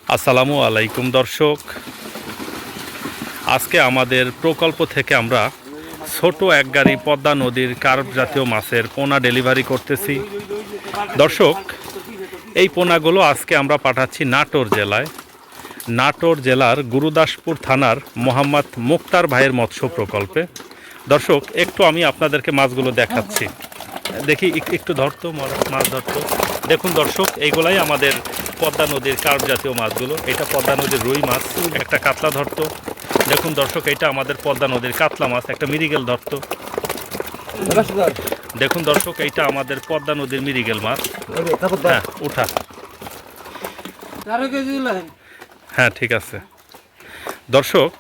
আসসালামু আলাইকুম দর্শক, আজকে আমাদের প্রকল্প থেকে আমরা ছোট এক গাড়ি পদ্মা নদীর কার্প জাতীয় মাছের পোনা ডেলিভারি করতেছি। দর্শক, এই পোনাগুলো আজকে আমরা পাঠাচ্ছি নাটোর জেলার গুরুদাসপুর থানার মোহাম্মদ মুক্তার ভাইয়ের মৎস্য প্রকল্পে। দর্শক, একটু আমি আপনাদেরকে মাছগুলো দেখাচ্ছি। দেখি একটু ধরতো, মাছ ধরতো। দেখুন দর্শক, এইগুলাই আমাদের পদ্মা নদীর কার্প জাতীয় মাছগুলো। এটা পদ্মা নদীর রুই মাছ, একটা কাতলা ধরতো। দেখুন দর্শক, এটা আমাদের পদ্মা নদীর কাতলা মাছ, একটা মিরিগেল ধরতো। দেখুন দর্শক, এইটা আমাদের পদ্মা নদীর মিরিগেল মাছ। হ্যাঁ, উঠা। হ্যাঁ, ঠিক আছে। দর্শক,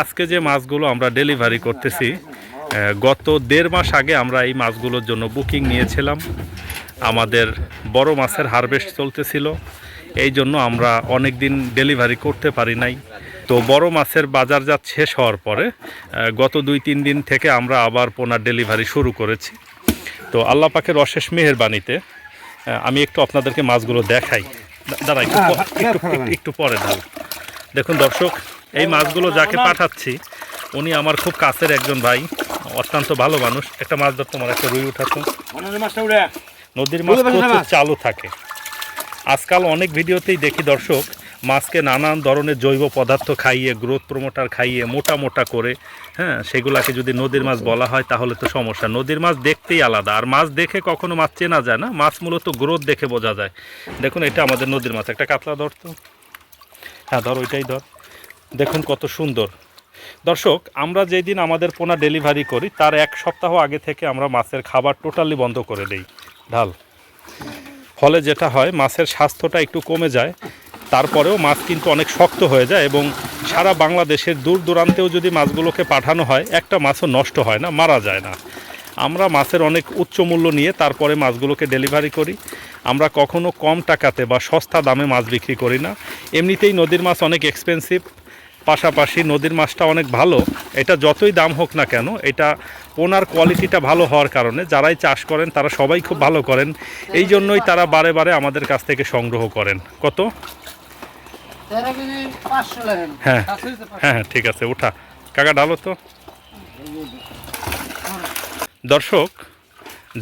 আজকে যে মাছগুলো আমরা ডেলিভারি করতেছি, গত 1.5 মাস আগে আমরা এই মাছগুলোর জন্য বুকিং নিয়েছিলাম। আমাদের বড় মাছের হারভেস্ট চলতেছিল, এই জন্য আমরা অনেক দিন ডেলিভারি করতে পারি নাই। তো বড় মাছের বাজারজাত শেষ হওয়ার পরে গত 2-3 দিন থেকে আমরা আবার পোনার ডেলিভারি শুরু করেছি। তো আল্লাহ পাকের অশেষ মেহেরবানিতে আমি একটু আপনাদেরকে মাছগুলো দেখাই। দাঁড়া, একটু পরে দাঁড়া। দেখুন দর্শক, এই মাছগুলো যাকে পাঠাচ্ছি উনি আমার খুব কাছের একজন ভাই, অত্যন্ত ভালো মানুষ। একটা মাছ ধর, তোমার একটা রুই উঠাতো। নদীর মাছ প্রচুর চালু থাকে। আজকাল অনেক ভিডিওতেই দেখি দর্শক, মাছকে নানান ধরনের জৈব পদার্থ খাইয়ে, গ্রোথ প্রমোটার খাইয়ে মোটা করে, হ্যাঁ, সেগুলাকে যদি নদীর মাছ বলা হয় তাহলে তো সমস্যা। নদীর মাছ দেখতেই আলাদা, আর মাছ দেখে কখনো মাছ চেনা যায় না, মাছ মূলত গ্রোথ দেখে বোঝা যায়। দেখুন, এটা আমাদের নদীর মাছ, একটা কাতলা ধরতো। হ্যাঁ ধর, ওইটাই ধর। দেখুন কত সুন্দর। দর্শক, আমরা যেদিন আমাদের পোনা ডেলিভারি করি তার 1 সপ্তাহ আগে থেকে আমরা মাছের খাবার টোটালি বন্ধ করে দিই, ঢাল। ফলে যেটা হয়, মাছের স্বাস্থ্যটা একটু কমে যায়। তারপরেও মাছ কিন্তু অনেক শক্ত হয়ে যায়, এবং সারা বাংলাদেশের দূর দূরান্তেও যদি মাছগুলোকে পাঠানো হয়, একটা মাছও নষ্ট হয় না, মারা যায় না। আমরা মাছের অনেক উচ্চ মূল্য নিয়ে তারপরে মাছগুলোকে ডেলিভারি করি। আমরা কখনো কম টাকাতে বা সস্তা দামে মাছ বিক্রি করি না। এমনিতেই নদীর মাছ অনেক এক্সপেন্সিভ, পাশাপাশি নদীর মাছটা অনেক ভালো। এটা যতই দাম হোক না কেন, এটা পোনার কোয়ালিটিটা ভালো হওয়ার কারণে যারাই চাষ করেন তারা সবাই খুব ভালো করেন। এই জন্যই তারা বারে বারে আমাদের কাছ থেকে সংগ্রহ করেন। কত? হ্যাঁ হ্যাঁ, ঠিক আছে, উঠা কাকা, ঢালো তো। দর্শক,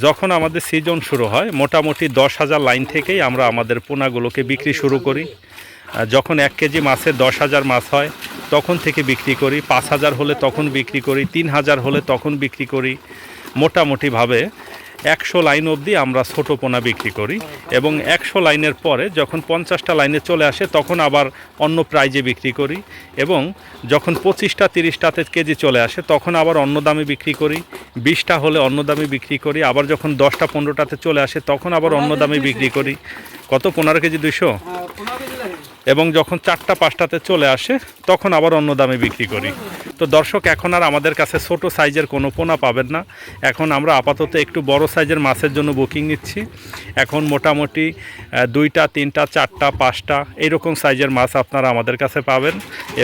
যখন আমাদের সিজন শুরু হয় মোটামুটি 10,000 লাইন থেকেই আমরা আমাদের পোনাগুলোকে বিক্রি শুরু করি। যখন 1 কেজি মাছে 10,000 মাছ হয় তখন থেকে বিক্রি করি, 5,000 হলে তখন বিক্রি করি, 3,000 হলে তখন বিক্রি করি। মোটামুটিভাবে 100 লাইন অবধি আমরা ছোটো পোনা বিক্রি করি, এবং 100 লাইনের পরে যখন 50টা লাইনে চলে আসে তখন আবার অন্য প্রাইজে বিক্রি করি, এবং যখন 25টা 30টাতে কেজি চলে আসে তখন আবার অন্য দামে বিক্রি করি। 20টা হলে অন্য দামে বিক্রি করি, আবার যখন 10টা 15টাতে চলে আসে তখন আবার অন্য দামে বিক্রি করি। কত? 15 কেজি 200। এবং যখন 4টা 5টাতে চলে আসে তখন আবার অন্য দামে বিক্রি করি। তো দর্শক, এখন আর আমাদের কাছে ছোট সাইজের কোনো পোনা পাবেন না। এখন আমরা আপাতত একটু বড় সাইজের মাছের জন্য বুকিং নিচ্ছি। এখন মোটামুটি 2টা 3টা 4টা 5টা এইরকম সাইজের মাছ আপনারা আমাদের কাছে পাবেন,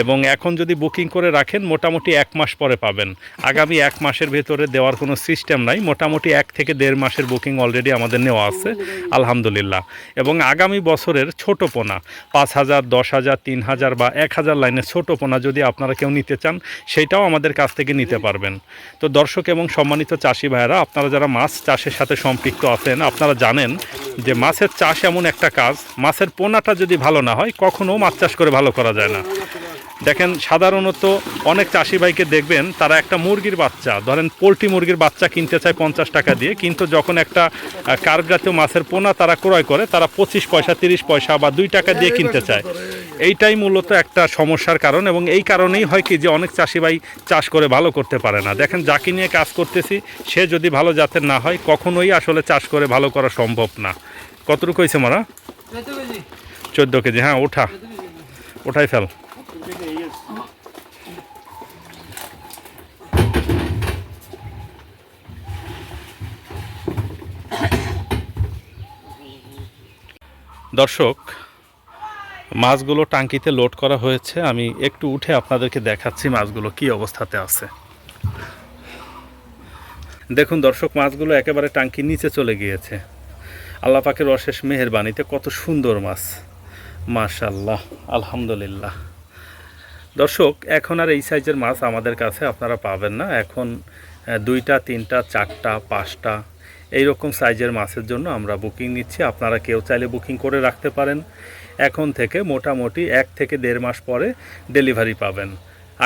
এবং এখন যদি বুকিং করে রাখেন মোটামুটি 1 মাস পরে পাবেন। আগামী 1 মাসের ভেতরে দেওয়ার কোনো সিস্টেম নাই। মোটামুটি 1 থেকে 1.5 মাসের বুকিং অলরেডি আমাদের নেওয়া আছে, আলহামদুলিল্লাহ। এবং আগামী বছরের ছোট পোনা 5,000, 10,000, 3,000 বা 1,000 লাইনের ছোটো পোনা যদি আপনারা কেউ নিতে চান সেইটাও আমাদের কাছ থেকে নিতে পারবেন। তো দর্শক এবং সম্মানিত চাষি ভাইয়েরা, আপনারা যারা মাছ চাষের সাথে সম্পৃক্ত আছেন আপনারা জানেন যে মাছের চাষ এমন একটা কাজ, মাছের পোনাটা যদি ভালো না হয় কখনও মাছ চাষ করে ভালো করা যায় না। দেখেন, সাধারণত অনেক চাষি ভাইকে দেখবেন তারা একটা মুরগির বাচ্চা, ধরেন পোলট্রি মুরগির বাচ্চা কিনতে চায় 50 টাকা দিয়ে, কিন্তু যখন একটা কার্প জাতীয় মাছের পোনা তারা ক্রয় করে তারা 25 পয়সা 30 পয়সা বা 2 টাকা দিয়ে কিনতে চায়। এইটাই মূলত একটা সমস্যার কারণ, এবং এই কারণেই হয় কি যে অনেক চাষি ভাই চাষ করে ভালো করতে পারে না। দেখেন, যাকে নিয়ে কাজ করতেছি সে যদি ভালো জাতের না হয় কখনোই আসলে চাষ করে ভালো করা সম্ভব না। কতটুকু হয়েছে মারা? 14 কেজি। হ্যাঁ, ওঠাই ফেল। দর্শক, মাছগুলো টাঙ্কিতে লোড করা হয়েছে। আমি একটু উঠে আপনাদেরকে দেখাচ্ছি মাছগুলো কি অবস্থাতে আছে। দেখুন দর্শক, মাছগুলো একেবারে টাঙ্কির নিচে চলে গিয়েছে। আল্লাহ পাকের অশেষ মেহেরবানিতে কত সুন্দর মাছ। মাশাআল্লাহ, আলহামদুলিল্লাহ। দর্শক, এখন আর এই সাইজের মাছ আমাদের কাছে আপনারা পাবেন না। এখন 2টা 3টা 4টা 5টা এইরকম সাইজের মাছের জন্য আমরা বুকিং নিচ্ছি। আপনারা কেউ চাইলে বুকিং করে রাখতে পারেন। এখন থেকে মোটামুটি 1 থেকে 1.5 মাস পরে ডেলিভারি পাবেন।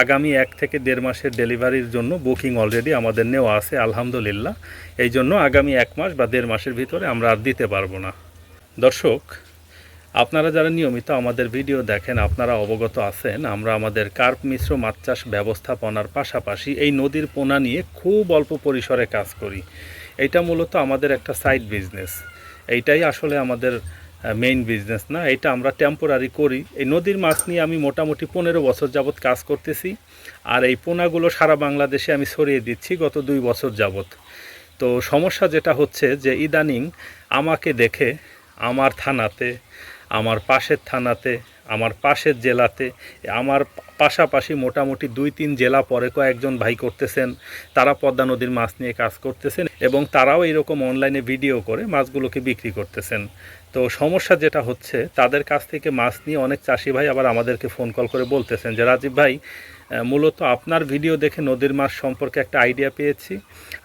আগামী 1 থেকে 1.5 মাসের ডেলিভারির জন্য বুকিং অলরেডি আমাদের নেওয়া আছে আলহামদুলিল্লাহ। এই জন্য আগামী 1 মাস বা 1.5 মাসের ভিতরে আমরা আর দিতে পারবো না। দর্শক, আপনারা যারা নিয়মিত আমাদের ভিডিও দেখেন আপনারা অবগত আছেন, আমরা আমাদের কার্প মিশ্র মাছ চাষ ব্যবস্থাপনার পাশাপাশি এই নদীর পোনা নিয়ে খুব অল্প পরিসরে কাজ করি। এইটা মূলত আমাদের একটা সাইড বিজনেস। এইটাই আসলে আমাদের মেইন বিজনেস না, এটা আমরা টেম্পোরারি করি। এই নদীর মাছ নিয়ে আমি মোটামুটি 15 বছর যাবৎ কাজ করতেছি। আর এই পোনাগুলো সারা বাংলাদেশে আমি ছড়িয়ে দিচ্ছি গত 2 বছর যাবৎ। তো সমস্যা যেটা হচ্ছে যে ইদানিং আমাকে দেখে আমার থানাতে, আমার পাশের থানাতে, আমার পাশের জেলাতে, আমার পাশাপাশি মোটামুটি 2-3 জেলা পরে কয়েকজন ভাই করতেছেন। তারা পদ্মা নদীর মাছ নিয়ে কাজ করতেছেন এবং তারাও এরকম অনলাইনে ভিডিও করে মাছগুলোকে বিক্রি করতেছেন। তো সমস্যা যেটা হচ্ছে, তাদের কাছ থেকে মাছ নিয়ে অনেক চাষি ভাই আবার আমাদেরকে ফোন কল করে বলতেছেন যে রাজীব ভাই, মূলত আপনার ভিডিও দেখে নদীর মাছ সম্পর্কে একটা আইডিয়া পেয়েছি।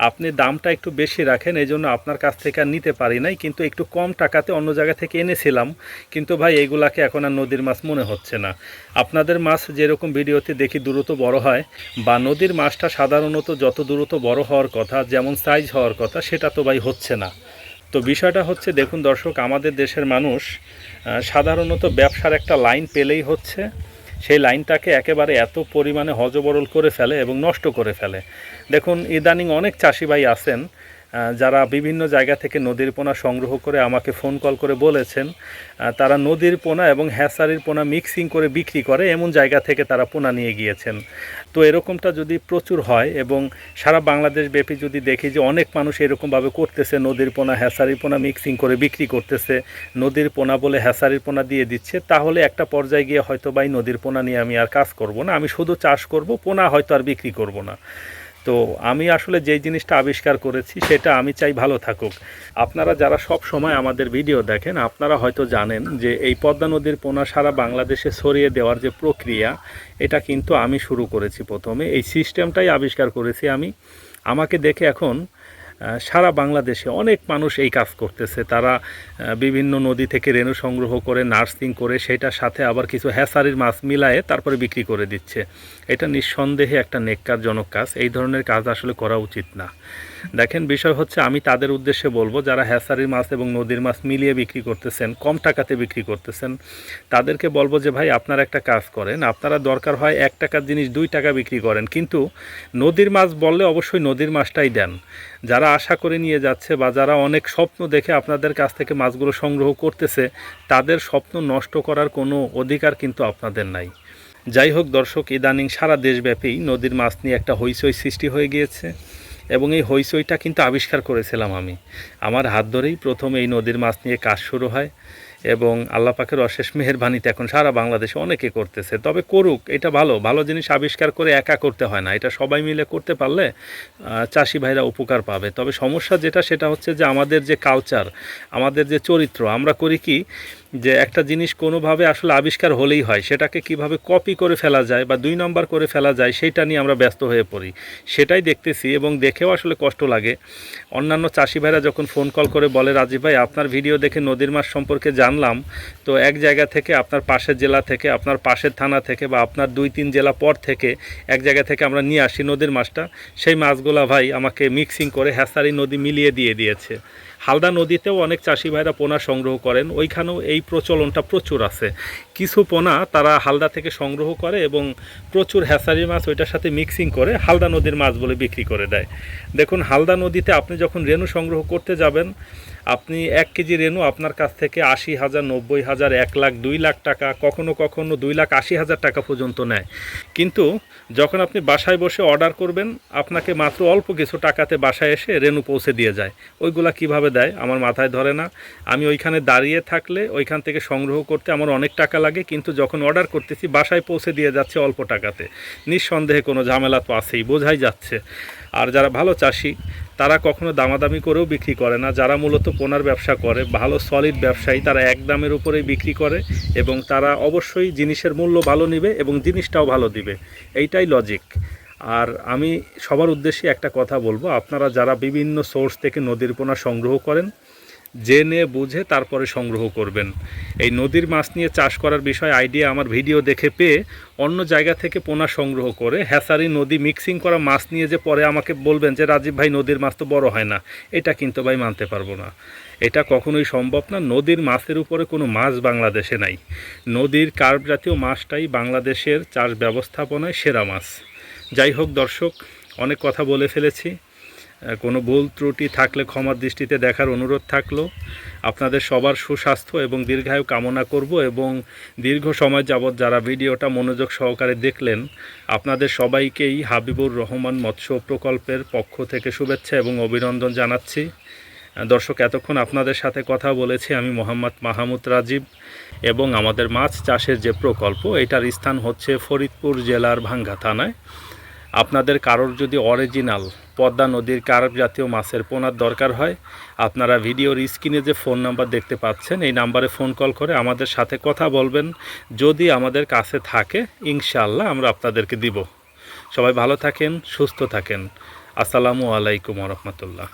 আপনি দামটা একটু বেশি রাখেন, এই জন্য আপনার কাছ থেকে আর নিতে পারি নাই, কিন্তু একটু কম টাকাতে অন্য জায়গা থেকে এনেছিলাম। কিন্তু ভাই এইগুলাকে এখন আর নদীর মাছ মনে হচ্ছে না। আপনাদের মাছ যেরকম ভিডিওতে দেখি দ্রুত বড় হয়, বা নদীর মাছটা সাধারণত যত দ্রুত বড় হওয়ার কথা, যেমন সাইজ হওয়ার কথা, সেটা তো ভাই হচ্ছে না। তো বিষয়টা হচ্ছে, দেখুন দর্শক, আমাদের দেশের মানুষ সাধারণত ব্যবসার একটা লাইন পেলেই হচ্ছে সেই লাইনটাকে একেবারে এত পরিমাণে হজবরল করে ফেলে এবং নষ্ট করে ফেলে। দেখুন ইদানিং অনেক চাষি ভাই আছেন যারা বিভিন্ন জায়গা থেকে নদীর পোনা সংগ্রহ করে আমাকে ফোন কল করে বলেছেন তারা নদীর পোনা এবং হ্যাচারির পোনা মিক্সিং করে বিক্রি করে, এমন জায়গা থেকে তারা পোনা নিয়ে গিয়েছেন। তো এরকমটা যদি প্রচুর হয় এবং সারা বাংলাদেশ ব্যাপী যদি দেখি যে অনেক মানুষ এরকমভাবে করতেছে, নদীর পোনা হ্যাচারির পোনা মিক্সিং করে বিক্রি করতেছে, নদীর পোনা বলে হ্যাচারির পোনা দিয়ে দিচ্ছে, তাহলে একটা পর্যায়ে গিয়ে হয়তো ভাই নদীর পোনা নিয়ে আমি আর কাজ করব না, আমি শুধু চাষ করব, পোনা হয়তো আর বিক্রি করব না। তো আমি আসলে যেই জিনিসটা আবিষ্কার করেছি সেটা আমি চাই ভালো থাকুক। আপনারা যারা সব সময় আমাদের ভিডিও দেখেন আপনারা হয়তো জানেন যে এই পদ্মা নদীর পোনা সারা বাংলাদেশে ছড়িয়ে দেওয়ার যে প্রক্রিয়া, এটা কিন্তু আমি শুরু করেছি প্রথমে। এই সিস্টেমটাই আবিষ্কার করেছি আমি। আমাকে দেখে এখন সারা বাংলাদেশে অনেক মানুষ এই কাজ করতেছে। তারা বিভিন্ন নদী থেকে রেণু সংগ্রহ করে নার্সিং করে সেটার সাথে আবার কিছু হ্যাচারির মাছ মিলায়ে তারপরে বিক্রি করে দিচ্ছে। এটা নিঃসন্দেহে একটা নেককারজনক কাজ। এই ধরনের কাজ আসলে করা উচিত না। দেখেন, বিষয় হচ্ছে আমি তাদের উদ্দেশ্যে বলবো যারা হ্যাচারির মাছ এবং নদীর মাছ মিলিয়ে বিক্রি করতেছেন, কম টাকাতে বিক্রি করতেছেন, তাদেরকে বলবো যে ভাই আপনারা একটা কাজ করেন, আপনারা দরকার হয় 1 টাকার জিনিস 2 টাকা বিক্রি করেন, কিন্তু নদীর মাছ বললে অবশ্যই নদীর মাছটাই দেন। যারা আশা করে নিয়ে যাচ্ছে বা যারা অনেক স্বপ্ন দেখে আপনাদের কাছ থেকে মাছগুলো সংগ্রহ করতেছে, তাদের স্বপ্ন নষ্ট করার কোনো অধিকার কিন্তু আপনাদের নাই। যাই হোক দর্শক, ইদানিং সারা দেশব্যাপী নদীর মাছ নিয়ে একটা হইচই সৃষ্টি হয়ে গিয়েছে এবং এই হইচইটা কিন্তু আবিষ্কার করেছিলাম আমি। আমার হাত ধরেই প্রথম এই নদীর মাছ নিয়ে কাজ শুরু হয় এবং আল্লাহ পাকের অশেষ মেহেরবানিতে এখন সারা বাংলাদেশে অনেকে করতেছে। তবে করুক, এটা ভালো ভালো জিনিস আবিষ্কার করে একা করতে হয় না, এটা সবাই মিলে করতে পারলে চাষি ভাইরা উপকার পাবে। তবে সমস্যা যেটা সেটা হচ্ছে যে আমাদের যে কালচার, আমাদের যে চরিত্র, আমরা করি কি যে একটা জিনিস কোনোভাবে আসলে আবিষ্কার হলেই হয়, সেটাকে কিভাবে কপি করে ফেলা যায় বা 2 নম্বর করে ফেলা যায় সেইটা নিয়ে আমরা ব্যস্ত হয়ে পড়ি। সেটাই দেখতেছি এবং দেখেও আসলে কষ্ট লাগে। অন্যান্য চাষি ভাইরা যখন ফোন কল করে বলে রাজীব ভাই আপনার ভিডিও দেখে নদীর মাছ সম্পর্কে জানলাম, তো এক জায়গা থেকে আপনার পাশের জেলা থেকে, আপনার পাশের থানা থেকে বা আপনার 2-3 জেলা পর থেকে এক জায়গা থেকে আমরা নিয়ে আসি নদীর মাছটা, সেই মাছগুলা ভাই আমাকে মিক্সিং করে হ্যাচারি নদী মিলিয়ে দিয়েছে। হালদা নদীতেও অনেক চাষি ভাইরা পোনা সংগ্রহ করেন, ওইখানেও এই প্রচলনটা প্রচুর আছে। কিছু পোনা তারা হালদা থেকে সংগ্রহ করে এবং প্রচুর হ্যাচারি মাছ ওইটার সাথে মিক্সিং করে হালদা নদীর মাছ বলে বিক্রি করে দেয়। দেখুন, হালদা নদীতে আপনি যখন রেণু সংগ্রহ করতে যাবেন, আপনি 1 কেজি রেণু আপনার কাছ থেকে 80,000, 90,000, 1 লাখ, 2 লাখ টাকা, কখনো 2,80,000 টাকা পর্যন্ত নেয়। কিন্তু যখন আপনি বাসায় বসে অর্ডার করবেন, আপনাকে মাত্র অল্প কিছু টাকাতে বাসায় এসে রেণু পৌঁছে দিয়ে যায়। ওইগুলা কিভাবে দেয় আমার মাথায় ধরে না। আমি ওইখানে দাঁড়িয়ে থাকলে ওইখান থেকে সংগ্রহ করতে আমার অনেক টাকা লাগে, কিন্তু যখন অর্ডার করতেছি বাসায় পৌঁছে দিয়ে যাচ্ছে অল্প টাকাতে। নিঃসন্দেহে কোনো ঝামেলা তো আছেই, বোঝাই যাচ্ছে। আর যারা ভালো চাষি তারা কখনো দামাদামি করেও বিক্রি করে না। যারা মূলত পোনার ব্যবসা করে, ভালো সলিড ব্যবসায়ী, তারা এক দামের উপরেই বিক্রি করে এবং তারা অবশ্যই জিনিসের মূল্য ভালো নেবে এবং জিনিসটাও ভালো দিবে। এইটাই লজিক। আর আমি সবার উদ্দেশ্যে একটা কথা বলবো, আপনারা যারা বিভিন্ন সোর্স থেকে নদীর পোনা সংগ্রহ করেন, জেনে বুঝে তারপরে সংগ্রহ করবেন। এই নদীর মাছ নিয়ে চাষ করার বিষয়ে আইডিয়া আমার ভিডিও দেখে পেয়ে অন্য জায়গা থেকে পোনা সংগ্রহ করে হ্যাচারি নদী মিক্সিং করা মাছ নিয়ে যে পরে আমাকে বলবেন যে রাজীব ভাই নদীর মাছ তো বড় হয় না, এটা কিন্তু ভাই মানতে পারবো না। এটা কখনোই সম্ভব না। নদীর মাছের উপরে কোনো মাছ বাংলাদেশে নাই। নদীর কার্প জাতীয় মাছটাই বাংলাদেশের চাষ ব্যবস্থাপনায় সেরা মাছ। যাই হোক দর্শক, অনেক কথা বলে ফেলেছি। কোনো ভুল ত্রুটি থাকলে ক্ষমার দৃষ্টিতে দেখার অনুরোধ থাকলো। আপনাদের সবার সুস্বাস্থ্য এবং দীর্ঘায়ু কামনা করব এবং দীর্ঘ সময় যাবৎ যারা ভিডিওটা মনোযোগ সহকারে দেখলেন, আপনাদের সবাইকেই হাবিবুর রহমান মৎস্য প্রকল্পের পক্ষ থেকে শুভেচ্ছা এবং অভিনন্দন জানাচ্ছি। দর্শক, এতক্ষণ আপনাদের সাথে কথা বলেছি আমি মোহাম্মদ মাহমুদ রাজীব এবং আমাদের মাছ চাষের যে প্রকল্প, এটার স্থান হচ্ছে ফরিদপুর জেলার ভাঙ্গা থানায়। আপনাদের কারোর যদি অরিজিনাল পদ্মা নদীর কার্প জাতীয় মাছের পোনার দরকার হয়, আপনারা ভিডিওর স্ক্রিনে যে ফোন নাম্বার দেখতে পাচ্ছেন এই নাম্বারে ফোন কল করে আমাদের সাথে কথা বলবেন। যদি আমাদের কাছে থাকে ইনশাআল্লাহ আমরা আপনাদেরকে দিব। সবাই ভালো থাকেন, সুস্থ থাকেন। আসসালামু আলাইকুম ওয়া রাহমাতুল্লাহ।